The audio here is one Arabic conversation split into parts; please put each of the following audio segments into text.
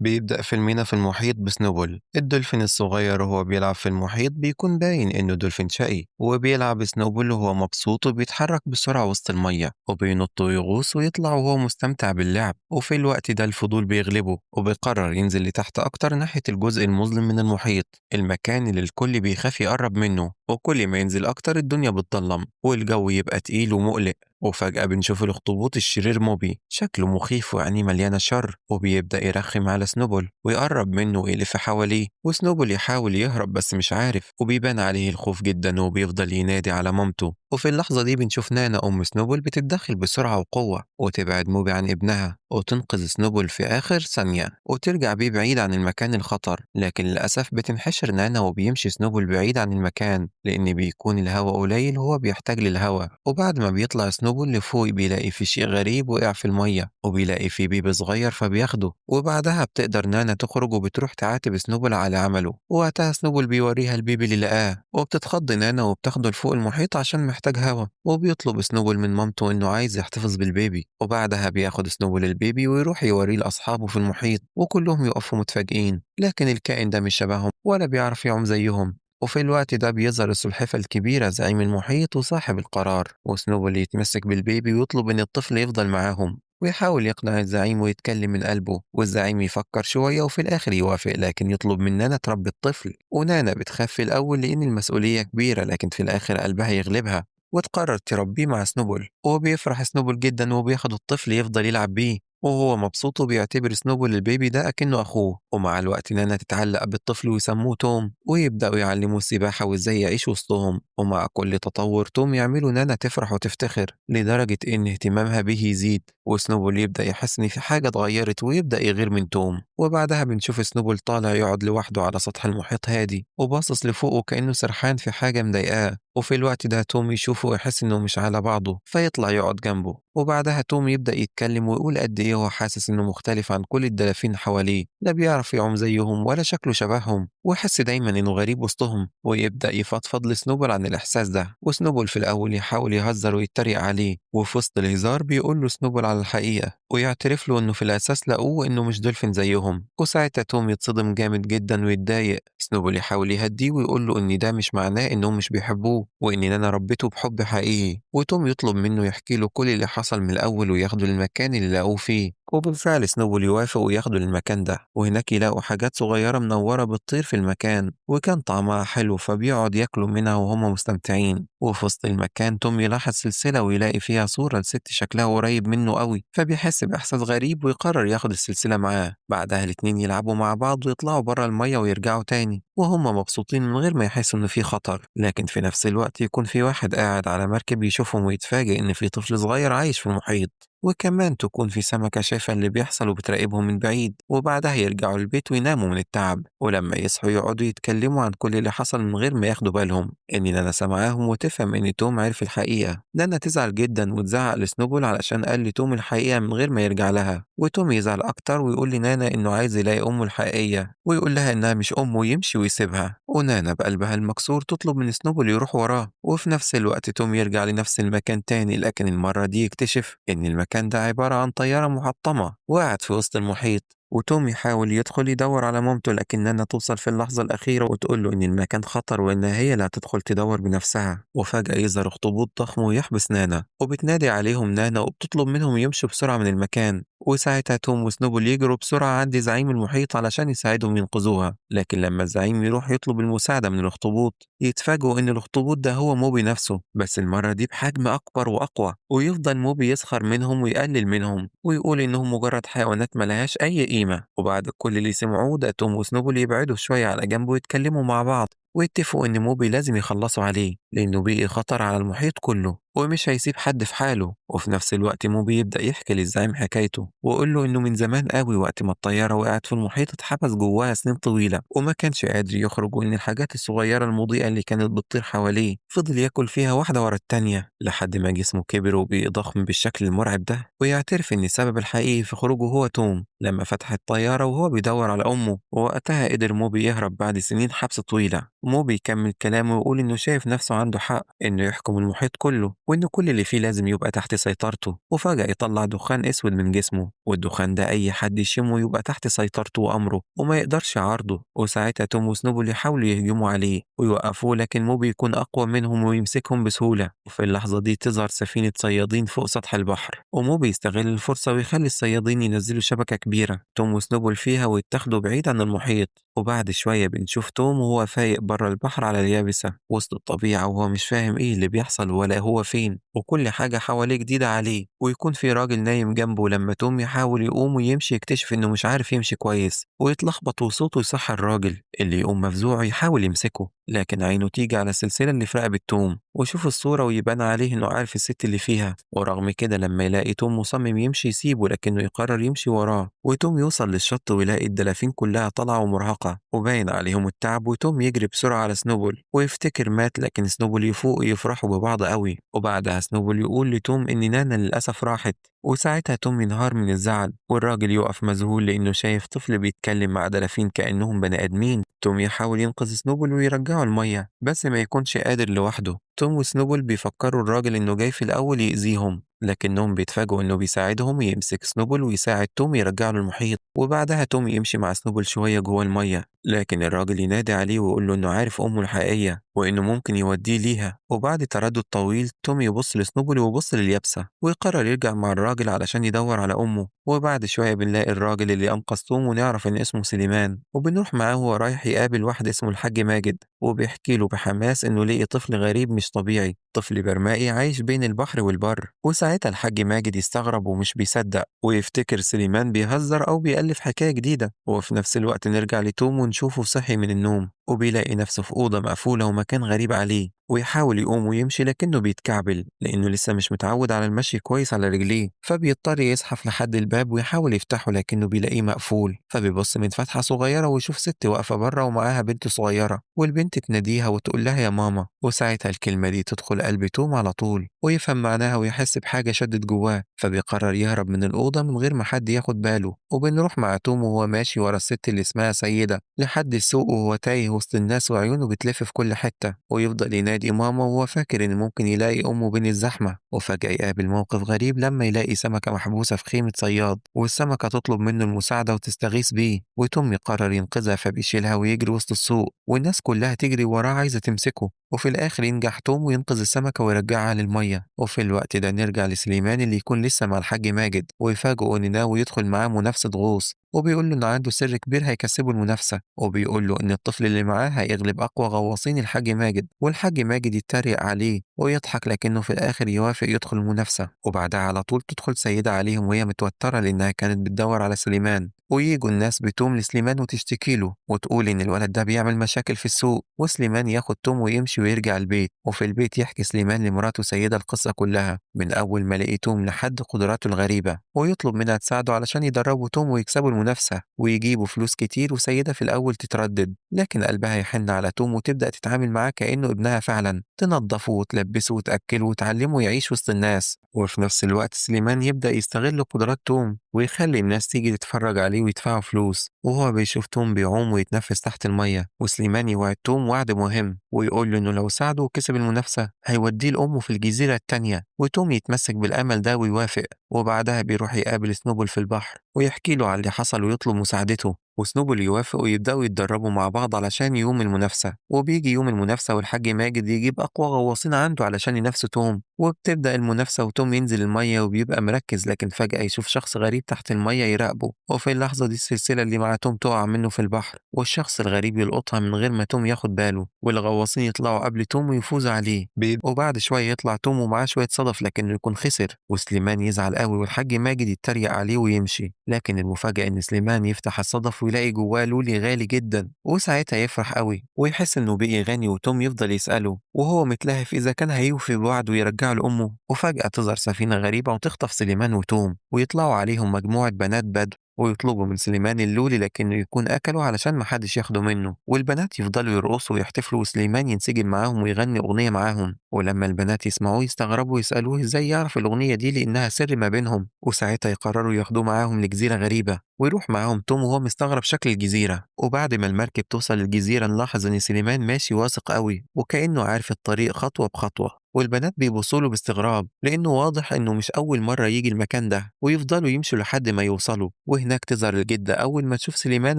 بيبدأ فيلمنا في المحيط بسنوبل الدولفين الصغير وهو بيلعب في المحيط بيكون باين إنه دولفين شقي وبيلعب سنوبل وهو مبسوط وبيتحرك بسرعة وسط المية وبينط ويغوص ويطلع وهو مستمتع باللعب، وفي الوقت ده الفضول بيغلبه وبيقرر ينزل لتحت أكتر ناحية الجزء المظلم من المحيط، المكان اللي الكل بيخاف يقرب منه، وكل ما ينزل أكتر الدنيا بتضلم والجو يبقى تقيل ومقلق. وفجأة بنشوف الأخطبوط الشرير موبي شكله مخيف وعينيه مليانة شر وبيبدأ يرخم على سنوبل ويقرب منه ويلف حواليه، وسنوبل يحاول يهرب بس مش عارف وبيبان عليه الخوف جدا وبيفضل ينادي على مامته. وفي اللحظة دي بنشوف نانا أم سنوبل بتتدخل بسرعة وقوة وتبعد موبي عن ابنها وتنقذ سنوبل في آخر ثانية وترجع بيه بعيد عن المكان الخطر، لكن للأسف بتنحشر نانا وبيمشي سنوبل بعيد عن المكان لأن بيكون الهواء قليل وهو بيحتاج للهواء. وبعد ما بيطلع سنوبل لفوق بيلاقي في شيء غريب وقع في المية وبيلاقي في بيبي صغير فبياخده، وبعدها بتقدر نانا تخرج وبتروح تعاتب سنوبل على عمله، ووقتها سنوبل بيوريها البيبي اللي لقاه وبتتخض نانا وبتاخده لفوق المحيط عشان محتاج هوا، وبيطلب سنوبل من مامته إنه عايز يحتفظ بالبيبي، وبعدها بياخد سنوبل البيبي ويروح يوريه لأصحابه في المحيط وكلهم يقفوا متفاجئين، لكن الكائن ده مش شبههم ولا بيعرف يعوم زيهم. وفي الوقت ده بيظهر السلحفة الكبيرة زعيم المحيط وصاحب القرار، وسنوبل يتمسك بالبيبي ويطلب إن الطفل يفضل معاهم ويحاول يقنع الزعيم ويتكلم من قلبه، والزعيم يفكر شوية وفي الآخر يوافق لكن يطلب من نانا تربي الطفل، ونانا بتخاف في الأول لأن المسؤولية كبيرة لكن في الآخر قلبها يغلبها وتقرر تربيه مع سنوبل، وبيفرح سنوبل جدا وبياخد الطفل يفضل يلعب بيه وهو مبسوط وبيعتبر سنوبل البيبي ده أكنه أخوه. ومع الوقت نانا تتعلق بالطفل ويسموه توم ويبدأوا يعلموه السباحة وإزاي يعيش وسطهم، ومع كل تطور توم يعملوا نانا تفرح وتفتخر لدرجة إن اهتمامها به يزيد، وسنوبل يبدأ يحس إن في حاجة اتغيرت ويبدأ يغير من توم. وبعدها بنشوف سنوبل طالع يقعد لوحده على سطح المحيط هادي وباصص لفوق وكأنه سرحان في حاجة مضايقاه، وفي الوقت ده توم يشوفه ويحس إنه مش على بعضه فيطلع يقعد جنبه، وبعدها توم يبدأ يتكلم ويقول قد إيه هو حاسس إنه مختلف عن كل الدلافين حواليه، لا بيعرف يعوم زيهم ولا شكله شبههم ويحس دايما إنه غريب وسطهم، ويبدأ يفضفض لسنوبل عن الإحساس ده، وسنوبل في الأول يحاول يهزر ويتريق عليه وفي وسط الهزار بيقول له سنوبل على الحقيقة ويعترف له إنه في الأساس لقوه إنه مش دولفين زيهم، وساعتها توم يتصدم جامد جدا ويتضايق. سنوبل يحاول يهديه ويقول له إن ده مش معناه إنهم مش بيحبوه وإن أنا ربيته بحب حقيقي، وتوم يطلب منه يحكي له كل اللي حصل من الأول وياخده للمكان اللي لقوه فيه، وبالفعل سنوبل يوافق وياخده للمكان ده، وهناك يلاقوا حاجات صغيرة منورة بتطير في المكان وكان طعمها حلو فبيقعد ياكلوا منها وهم مستمتعين. وفي وسط المكان توم يلاحظ سلسلة ويلاقي فيها صورة لست شكلها قريب منه قوي فبيحس بإحساس غريب ويقرر ياخد السلسلة معاه، بعدها الاتنين يلعبوا مع بعض ويطلعوا برا المية ويرجعوا تاني وهم مبسوطين من غير ما يحسوا إن في خطر، لكن في نفس الوقت يكون في واحد قاعد على مركب يشوفهم ويتفاجئ إن في طفل صغير عايش في المحيط، وكمان تكون في سمكة شايفة اللي بيحصل وبتراقبهم من بعيد، وبعدها يرجعوا البيت ويناموا من التعب، ولما يصحوا يقعدوا يتكلموا عن كل اللي حصل من غير ما ياخدوا بالهم إن نانا سامعاهم وتفهم إن توم عرف الحقيقة. نانا تزعل جدا وتزعق لسنوبل علشان قال لتوم الحقيقة من غير ما يرجع لها، وتوم يزعل أكتر ويقول لنانا إنه عايز يلاقي أمه الحقيقية ويقول لها إنها مش أمه ويمشي ويسيبها، ونانا بقلبها المكسور تطلب من سنوبل يروح وراه، وفي نفس الوقت توم يرجع لنفس المكان تاني لكن المرة دي يكتشف إن المكان ده عبارة عن طيارة محطمة وقعت في وسط المحيط، وتوم يحاول يدخل يدور على مامته لكن نانا توصل في اللحظة الأخيرة وتقول له إن المكان خطر وإنها هي اللي هتدخل تدور بنفسها، وفجأة يظهر أخطبوط ضخم ويحبس نانا وبتنادي عليهم نانا وبتطلب منهم يمشوا بسرعة من المكان، وساعتها توم وسنوبل يجروا بسرعة عند زعيم المحيط علشان يساعدهم ينقذوها، لكن لما الزعيم يروح يطلب المساعدة من الأخطبوط يتفاجئوا إن الأخطبوط ده هو موبي نفسه بس المرة دي بحجم أكبر وأقوى، ويفضل موبي يسخر منهم ويقلل منهم ويقول إنهم مجرد حيوانات ملهاش أي قيمة، وبعد كل اللي سمعوه ده توم وسنوبل يبعدوا شوية على جنب ويتكلموا مع بعض ويتفقوا إن موبي لازم يخلصوا عليه لأنه بقي خطر على المحيط كله ومش هيسيب حد في حاله. وفي نفس الوقت موبي يبدأ يحكي للزعيم حكايته ويقول له إنه من زمان قوي وقت ما الطيارة وقعت في المحيط اتحبس جواها سنين طويلة وما كانش قادر يخرج، وإن الحاجات الصغيرة المضيئة اللي كانت بتطير حواليه فضل ياكل فيها واحدة ورا التانية لحد ما جسمه كبر وبقي ضخم بالشكل المرعب ده، ويعترف إن السبب الحقيقي في خروجه هو توم لما فتح الطيارة وهو بيدور على أمه، ووقتها قدر موبي يهرب بعد سنين حبس طويلة. موبي يكمل كلامه ويقول إنه شايف نفسه عنده حق إنه يحكم المحيط كله وإن كل اللي فيه لازم يبقى تحت سيطرته، وفجأة يطلع دخان أسود من جسمه، والدخان ده أي حد يشمه يبقى تحت سيطرته وأمره وما يقدرش يعارضه. وساعتها توم وسنوبل يحاولوا يهجموا عليه ويوقفوه، لكن مو بيكون أقوى منهم ويمسكهم بسهولة. وفي اللحظة دي تظهر سفينة صيادين فوق سطح البحر، ومو بيستغل الفرصة ويخلي الصيادين ينزلوا شبكة كبيرة توم وسنوبل فيها ويتاخدوا بعيد عن المحيط. وبعد شوية بنشوف توم وهو فايق بره البحر على اليابسة وسط الطبيعة، وهو مش فاهم ايه اللي بيحصل ولا هو فين، وكل حاجة حواليه جديدة عليه. ويكون في راجل نايم جنبه، لما توم يحاول يقوم ويمشي يكتشف انه مش عارف يمشي كويس ويتلخبط، وصوته يصحي الراجل اللي يقوم مفزوع يحاول يمسكه، لكن عينه تيجي على السلسلة اللي في رقبة توم ويشوف الصورة ويبان عليه انه عارف الست اللي فيها. ورغم كده لما يلاقي توم مصمم يمشي يسيبه، لكنه يقرر يمشي وراه. وتوم يوصل للشط ويلاقي الدلافين كلها طالعة ومرهقة وباين عليهم التعب، وتوم يجري بسرعة على سنوبل ويفتكر مات، لكن سنوبل يفوق ويفرحوا ببعض قوي. وبعدها سنوبل يقول لتوم إن نانا للأسف راحت، وساعتها توم ينهار من الزعل، والراجل يقف مذهول لأنه شايف طفل بيتكلم مع دلافين كأنهم بني آدمين. توم يحاول ينقذ سنوبل ويرجعه المية، بس ما يكونش قادر لوحده. توم وسنوبل بيفكروا الراجل إنه جاي في الأول يأذيهم، لكنهم بيتفاجئوا إنه بيساعدهم ويمسك سنوبل ويساعد توم يرجعه للمحيط. وبعدها توم يمشي مع سنوبل شوية جوه المية، لكن الراجل ينادي عليه ويقول له إنه عارف أمه الحقيقية وإنه ممكن يوديه ليها. وبعد تردد طويل توم يبص لسنوبل ويبص لليابسة ويقرر يرجع مع الراجل علشان يدور على أمه. وبعد شوية بنلاقي الراجل اللي أنقذ توم ونعرف إن اسمه سليمان، وبنروح معاه وهو رايح يقابل واحد اسمه الحاج ماجد، وبيحكي له بحماس إنه لقي طفل غريب مش طبيعي، طفل برمائي عايش بين البحر والبر. وساعتها الحاج ماجد يستغرب ومش بيصدق ويفتكر سليمان بيهزر أو بيألف حكاية جديدة. وفي نفس الوقت نرجع لتوم ونشوفه صحي من النوم وبيلاقي نفسه في أوضة مقفولة ومكان غريب عليه، ويحاول يقوم ويمشي لكنه بيتكعبل لأنه لسه مش متعود على المشي كويس على رجليه، فبيضطر يزحف لحد الباب ويحاول يفتحه لكنه بيلاقيه مقفول. فبيبص من فتحة صغيرة ويشوف ست واقفة بره ومعاها بنت صغيرة، والبنت تناديها وتقول لها يا ماما. وساعتها الكلمة دي تدخل قلب توم على طول ويفهم معناها ويحس بحاجة شدت جواه، فبيقرر يهرب من الأوضة من غير ما حد ياخد باله. وبنروح مع توم وهو ماشي ورا الست اللي اسمها سيدة لحد السوق، وهو تايه وسط الناس وعيونه بتلف في كل حتة، ويفضل ينادي ماما وهو فاكر إن ممكن يلاقي أمه بين الزحمة. وفجأة يقابل موقف غريب لما يلاقي سمكة محبوسة في خيمة صياد، والسمكة تطلب منه المساعدة وتستغيث بيه، وتوم يقرر ينقذها فبيشيلها ويجري وسط السوق والناس كلها تجري وراه عايزة تمسكه. وفي الآخر ينجح توم وينقذ السمكة ويرجعها للمية. وفي الوقت ده نرجع لسليمان اللي يكون لسه مع الحاج ماجد، ويفاجئوا إن ناوي يدخل معاه منافسة غوص، وبيقول له إن عنده سر كبير هيكسبه المنافسة، وبيقول له إن الطفل اللي معاه هيغلب أقوى غواصين الحاج ماجد. والحاج ماجد يتريق عليه ويضحك لكنه في الآخر يوافق يدخل المنافسة. وبعدها على طول تدخل سيدة عليهم وهي متوترة لأنها كانت بتدور على سليمان، وييجوا الناس بتوم لسليمان وتشتكي له وتقول إن الولد ده بيعمل مشاكل في السوق. وسليمان ياخد توم ويمشي ويرجع البيت، وفي البيت يحكي سليمان لمراته سيدة القصة كلها من أول ما لقي توم لحد قدراته الغريبة، ويطلب منها تساعده علشان يدربوا توم ويكسبوا المنافسة ويجيبوا فلوس كتير. وسيدة في الأول تتردد لكن قلبها يحن على توم وتبدأ تتعامل معاه كأنه ابنها فعلا، تنظفه وتلبسه وتأكله وتعلمه يعيش وسط الناس. وفي نفس الوقت سليمان يبدأ يستغل قدرات توم ويخلي الناس تيجي تتفرج عليه ويدفعوا فلوس، وهو بيشوف توم بيعوم ويتنفس تحت المية. وسليمان يوعد توم وعد مهم ويقول له إنه لو ساعده وكسب المنافسة هيوديه لأمه في الجزيرة التانية، وتوم يتمسك بالأمل ده ويوافق. وبعدها بيروح يقابل سنوبل في البحر ويحكي له على اللي حصل ويطلب مساعدته، وسنوبل يوافق ويبدأوا يتدربوا مع بعض علشان يوم المنافسة. وبيجي يوم المنافسة والحاج ماجد يجيب أقوى غواصين عنده علشان ينافسوا توم، وبتبدأ المنافسة وتوم ينزل المية وبيبقى مركز، لكن فجأة يشوف شخص غريب تحت المية يراقبه، وفي اللحظة دي السلسلة اللي مع توم تقع منه في البحر، والشخص الغريب يلقطها من غير ما توم ياخد باله، والغواصين يطلعوا قبل توم ويفوزوا عليه. وبعد شوية يطلع توم ومعاه شوية صدف لكنه يكون خسر، وسليمان يزعل قوي والحاج ماجد يتريق عليه ويمشي. لكن المفاجأة إن سليمان يفتح الصدف ويلاقي جواه لولي غالي جدا، وساعتها يفرح قوي ويحس إنه بقي غني. وتوم يفضل يسأله وهو متلهف إذا كان هيوفي بوعده ويرجع له أمه. وفجأة تظهر سفينة غريبة وتخطف سليمان وتوم ويطلعوا عليهم مجموعة بنات بدو ويطلبوا من سليمان اللولي لكنه يكون أكله علشان محدش ياخده منه، والبنات يفضلوا يرقصوا ويحتفلوا وسليمان ينسجم معاهم ويغني أغنية معاهم. ولما البنات يسمعوه يستغربوا ويسألوه إزاي يعرف الأغنية دي لأنها سر ما بينهم، وساعتها يقرروا ياخدوه معاهم لجزيرة غريبة ويروح معاهم توم وهو مستغرب شكل الجزيرة. وبعد ما المركب توصل للجزيرة نلاحظ إن سليمان ماشي واثق قوي وكأنه عارف الطريق خطوة بخطوة، والبنات بيبصوا باستغراب لأنه واضح إنه مش أول مرة يجي المكان ده، ويفضلوا يمشوا لحد ما يوصلوا. وهناك تظهر الجدة أول ما تشوف سليمان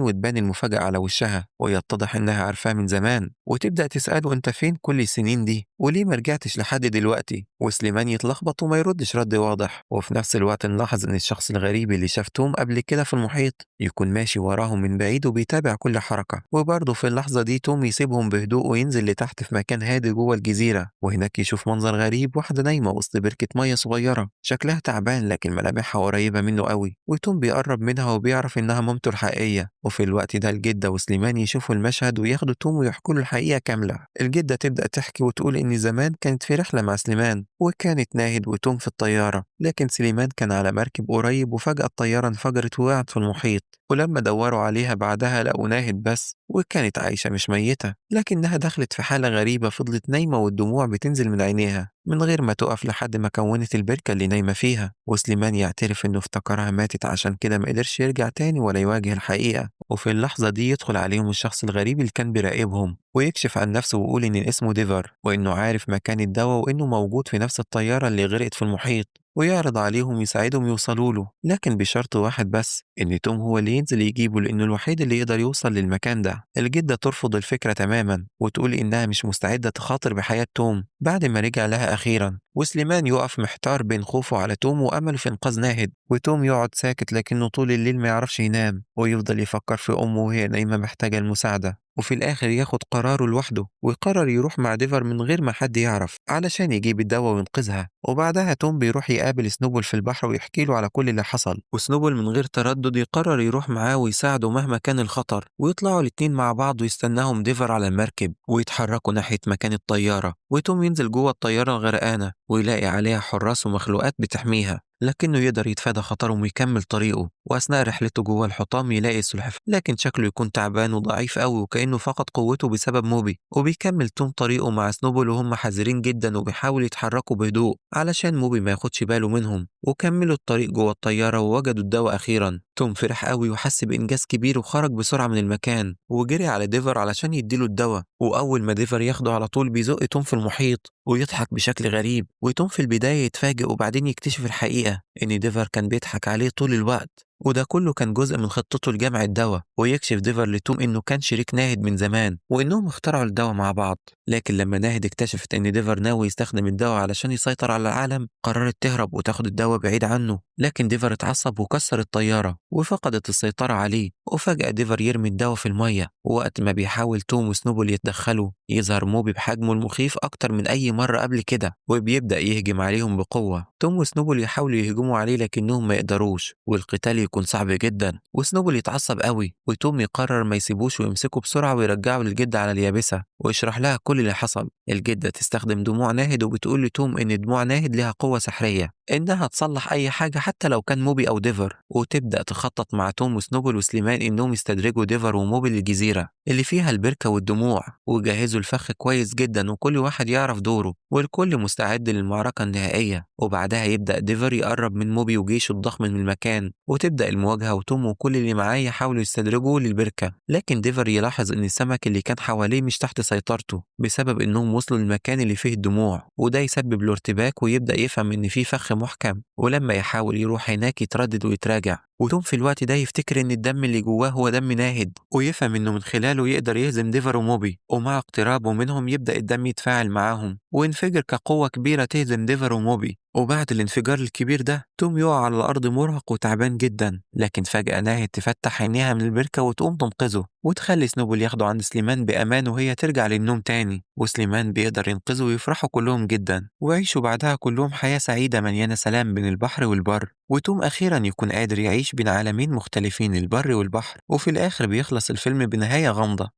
وتبان المفاجأة على وشها، ويتضح إنها عارفاه من زمان، وتبدأ تسأله أنت فين كل السنين دي وليه مرجعتش لحد دلوقتي. وسليمان يتلخبط وما يردش رد واضح. وفي نفس الوقت نلاحظ إن الشخص الغريب اللي شاف توم قبل كده في المحيط يكون ماشي وراهم من بعيد وبيتابع كل حركة. وبرضه في اللحظة دي توم يسيبهم بهدوء وينزل لتحت في مكان هادي جوه الجزيرة، وهناك يشوف منظر غريب، واحدة نايمة وسط بركة مية صغيرة شكلها تعبان لكن ملامحها قريبة منه قوي. وتوم بيقرب منها وبيعرف إنها مامته الحقيقية. وفي الوقت ده الجدة وسليمان يشوفوا المشهد وياخدوا توم ويحكوا له الحقيقة كاملة. الجدة تبدأ تحكي وتقول إن زمان كانت في رحلة مع سليمان وكانت ناهد وتوم في الطيارة، لكن سليمان كان على مركب قريب وفجأة الطيارة انفجرت ووقعت في المحيط. ولما دوروا عليها بعدها لقوا ناهد بس، وكانت عايشة مش ميتة لكنها دخلت في حالة غريبة، فضلت نايمة والدموع بتنزل من عينيها من غير ما تقف لحد ما كونت البركة اللي نايمة فيها. وسليمان يعترف إنه افتكرها ماتت عشان كده ما قدرش يرجع تاني ولا يواجه الحقيقة. وفي اللحظة دي يدخل عليهم الشخص الغريب اللي كان بيراقبهم ويكشف عن نفسه ويقول إن اسمه ديفر وإنه عارف مكان الدواء وإنه موجود في نفس الطيارة اللي غرقت في المحيط، ويعرض عليهم يساعدهم يوصلوا له لكن بشرط واحد بس، إن توم هو اللي ينزل يجيبه لأنه الوحيد اللي يقدر يوصل للمكان ده. الجدة ترفض الفكرة تماما وتقول إنها مش مستعدة تخاطر بحياة توم بعد ما رجع لها أخيرا. وسليمان يقف محتار بين خوفه على توم وأمله في إنقاذ ناهد، وتوم يقعد ساكت لكنه طول الليل ما يعرفش ينام ويفضل يفكر في أمه وهي نايمة محتاجة المساعدة. وفي الآخر ياخد قراره لوحده ويقرر يروح مع ديفر من غير ما حد يعرف علشان يجيب الدواء وينقذها. وبعدها توم بيروح يقابل سنوبل في البحر ويحكي له على كل اللي حصل، وسنوبل من غير تردد يقرر يروح معاه ويساعده مهما كان الخطر. ويطلعوا الاتنين مع بعض ويستناهم ديفر على المركب ويتحركوا ناحية مكان الطيارة. وتوم ينزل جوه الطيارة الغرقانة ويلاقي عليها حراس ومخلوقات بتحميها، لكنه يقدر يتفادى خطرهم ويكمل طريقه. وأثناء رحلته جوه الحطام يلاقي السلحفاة لكن شكله يكون تعبان وضعيف قوي وكأنه فقد قوته بسبب موبي. وبيكمل توم طريقه مع سنوبل وهم حذرين جدا وبيحاولوا يتحركوا بهدوء علشان موبي ما ياخدش باله منهم. وكملوا الطريق جوه الطيارة ووجدوا الدواء أخيرا. توم فرح قوي وحس بإنجاز كبير وخرج بسرعة من المكان وجري على ديفر علشان يديله الدواء. وأول ما ديفر ياخده على طول بيزق توم في المحيط ويضحك بشكل غريب. وتوم في البداية يتفاجئ وبعدين يكتشف الحقيقة إن ديفر كان بيضحك عليه طول الوقت، وده كله كان جزء من خطته لجمع الدواء. ويكشف ديفر لتوم إنه كان شريك ناهد من زمان وإنهم اخترعوا الدواء مع بعض. لكن لما ناهد اكتشفت إن ديفر ناوي يستخدم الدواء علشان يسيطر على العالم قررت تهرب وتاخد الدواء بعيد عنه. لكن ديفر اتعصب وكسر الطيارة وفقدت السيطرة عليه. وفجأة ديفر يرمي الدواء في المية، ووقت ما بيحاول توم وسنوبل يتدخلوا يظهر موبي بحجمه المخيف أكتر من أي مرة قبل كده وبيبدأ يهجم عليهم بقوة. توم وسنوبل يحاولوا يهجموا عليه لكنهم ما يقدروش والقتال يكون صعب جدا. وسنوبل يتعصب قوي وتوم يقرر ما يسيبوش ويمسكه بسرعة ويرجعه للجدة على اليابسة ويشرح لها كل اللي حصل. الجدة تستخدم دموع ناهد وبتقول لتوم إن دموع ناهد لها قوة سحرية إنها تصلح أي حاجة حتى لو كان موبي أو ديفر. وتبدأ تخطط مع توم وسنوبل وسليمان إنهم يستدرجوا ديفر وموبي للجزيرة اللي فيها البركة والدموع ويجهزوا الفخ كويس جدا وكل واحد يعرف دوره والكل مستعد للمعركة النهائية. وبعدها يبدأ ديفر يقرب من موبي وجيشه الضخم من المكان وتبدأ المواجهة، وتوم وكل اللي معاه يحاولوا يستدرجوا للبركة. لكن ديفر يلاحظ إن السمك اللي كان حواليه مش تحت سيطرته بسبب إنهم وصلوا للمكان اللي فيه الدموع، وده يسبب له ارتباك ويبدأ يفهم إن فيه فخ محكم. ولما يحاول يروح هناك يتردد ويتراجع. وتوم في الوقت ده يفتكر إن الدم اللي جواه هو دم ناهد ويفهم إنه من خلاله يقدر يهزم ديفر وموبي. ومع اقترابه منهم يبدأ الدم يتفاعل معاهم وينفجر كقوة كبيرة تهزم ديفر وموبي. وبعد الانفجار الكبير ده توم يقع على الأرض مرهق وتعبان جدا، لكن فجأة ناهد تفتح عينيها من البركة وتقوم تنقذه وتخلي سنوبل ياخده عند سليمان بأمان وهي ترجع للنوم تاني. وسليمان بيقدر ينقذه ويفرحوا كلهم جدا ويعيشوا بعدها كلهم حياة سعيدة مليانة سلام بين البحر والبر. وتوم أخيرا يكون قادر يعيش بين عالمين مختلفين البر والبحر. وفي الآخر بيخلص الفيلم بنهاية غامضة